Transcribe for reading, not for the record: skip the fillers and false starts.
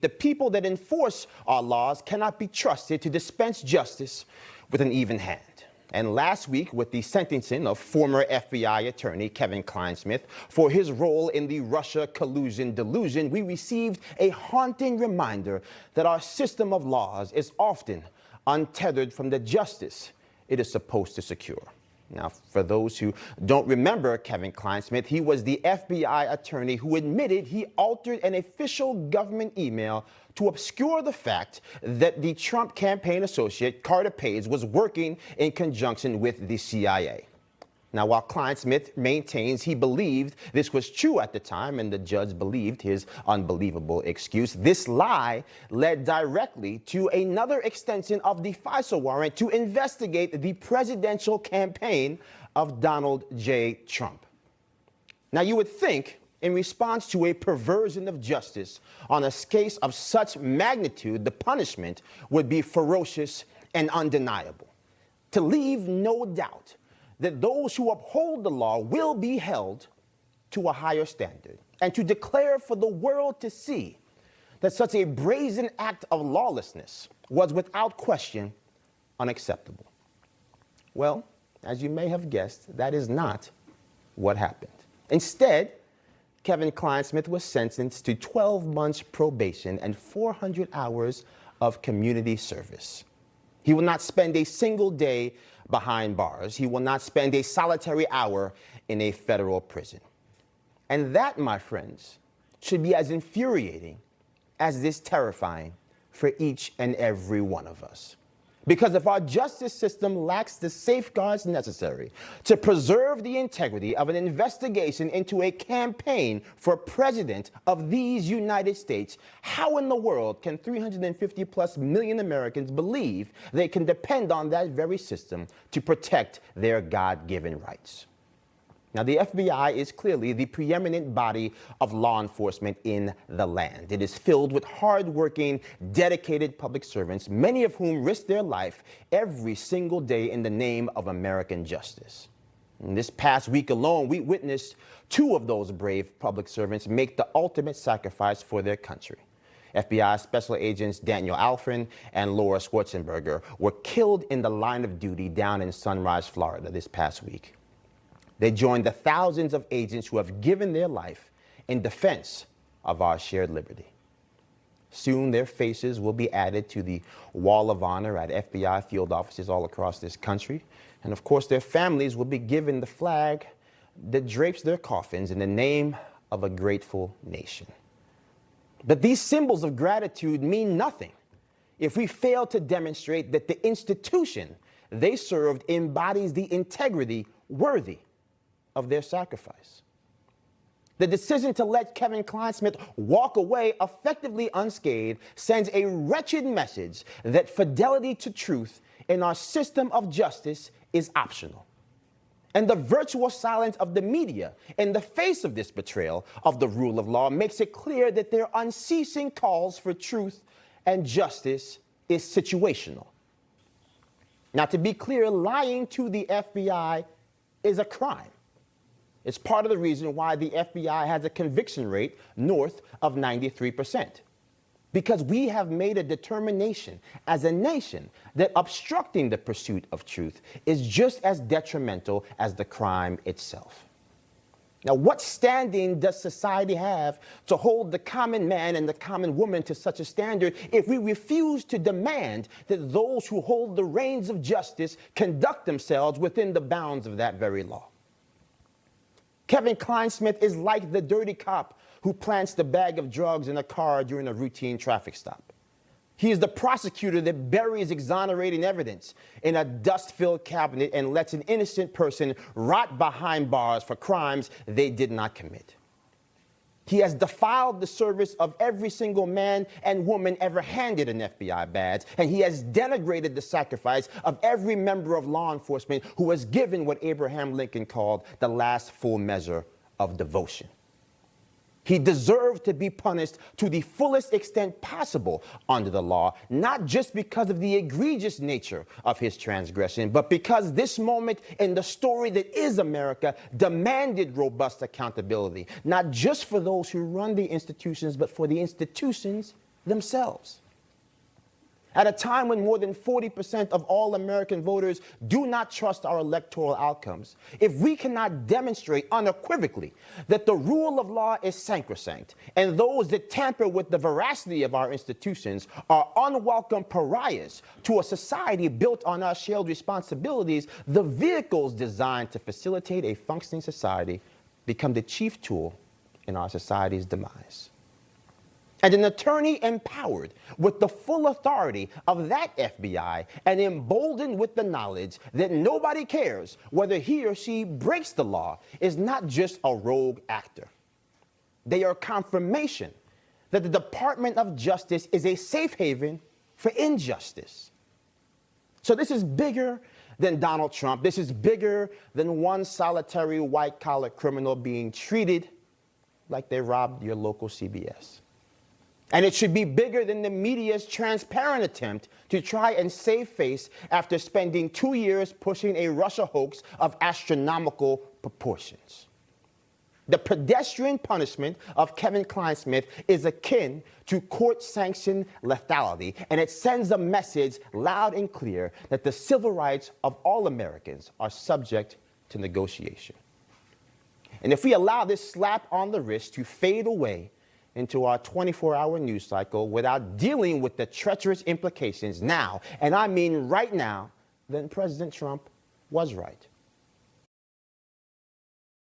The people that enforce our laws cannot be trusted to dispense justice with an even hand. And last week, with the sentencing of former FBI attorney Kevin Clinesmith for his role in the Russia collusion delusion, we received a haunting reminder that our system of laws is often untethered from the justice it is supposed to secure. Now, for those who don't remember Kevin Clinesmith, he was the FBI attorney who admitted he altered an official government email to obscure the fact that the Trump campaign associate, Carter Page, was working in conjunction with the CIA. Now, while Clinesmith maintains he believed this was true at the time and the judge believed his unbelievable excuse, this lie led directly to another extension of the FISA warrant to investigate the presidential campaign of Donald J. Trump. Now, you would think, in response to a perversion of justice on a case of such magnitude, the punishment would be ferocious and undeniable, to leave no doubt that those who uphold the law will be held to a higher standard, and to declare for the world to see that such a brazen act of lawlessness was without question unacceptable. Well, as you may have guessed, that is not what happened. Instead, Kevin Clinesmith was sentenced to 12 months probation and 400 hours of community service. He will not spend a single day behind bars. He will not spend a solitary hour in a federal prison. And that, my friends, should be as infuriating as it is terrifying for each and every one of us. Because if our justice system lacks the safeguards necessary to preserve the integrity of an investigation into a campaign for president of these United States, how in the world can 350+ million Americans believe they can depend on that very system to protect their God-given rights? Now, the FBI is clearly the preeminent body of law enforcement in the land. It is filled with hard-working, dedicated public servants, many of whom risk their life every single day in the name of American justice. In this past week alone, we witnessed two of those brave public servants make the ultimate sacrifice for their country. FBI Special Agents Daniel Alfred and Laura Schwarzenberger were killed in the line of duty down in Sunrise, Florida this past week. They joined the thousands of agents who have given their life in defense of our shared liberty. Soon their faces will be added to the Wall of Honor at FBI field offices all across this country. And of course, their families will be given the flag that drapes their coffins in the name of a grateful nation. But these symbols of gratitude mean nothing if we fail to demonstrate that the institution they served embodies the integrity worthy of their sacrifice. The decision to let Kevin Clinesmith walk away effectively unscathed sends a wretched message that fidelity to truth in our system of justice is optional. And the virtual silence of the media in the face of this betrayal of the rule of law makes it clear that their unceasing calls for truth and justice is situational. Now, to be clear, lying to the FBI is a crime. It's part of the reason why the FBI has a conviction rate north of 93%. Because we have made a determination as a nation that obstructing the pursuit of truth is just as detrimental as the crime itself. Now, what standing does society have to hold the common man and the common woman to such a standard if we refuse to demand that those who hold the reins of justice conduct themselves within the bounds of that very law? Kevin Clinesmith is like the dirty cop who plants the bag of drugs in a car during a routine traffic stop. He is the prosecutor that buries exonerating evidence in a dust-filled cabinet and lets an innocent person rot behind bars for crimes they did not commit. He has defiled the service of every single man and woman ever handed an FBI badge, and he has denigrated the sacrifice of every member of law enforcement who has given what Abraham Lincoln called the last full measure of devotion. He deserved to be punished to the fullest extent possible under the law, not just because of the egregious nature of his transgression, but because this moment in the story that is America demanded robust accountability, not just for those who run the institutions, but for the institutions themselves. At a time when more than 40% of all American voters do not trust our electoral outcomes, if we cannot demonstrate unequivocally that the rule of law is sacrosanct and those that tamper with the veracity of our institutions are unwelcome pariahs to a society built on our shared responsibilities, the vehicles designed to facilitate a functioning society become the chief tool in our society's demise. And an attorney empowered with the full authority of that FBI and emboldened with the knowledge that nobody cares whether he or she breaks the law is not just a rogue actor. They are confirmation that the Department of Justice is a safe haven for injustice. So this is bigger than Donald Trump. This is bigger than one solitary white-collar criminal being treated like they robbed your local CBS. And it should be bigger than the media's transparent attempt to try and save face after spending 2 years pushing a Russia hoax of astronomical proportions. The pedestrian punishment of Kevin Clinesmith is akin to court-sanctioned lethality, and it sends a message loud and clear that the civil rights of all Americans are subject to negotiation. And if we allow this slap on the wrist to fade away into our 24-hour news cycle without dealing with the treacherous implications now, and I mean right now, then President Trump was right.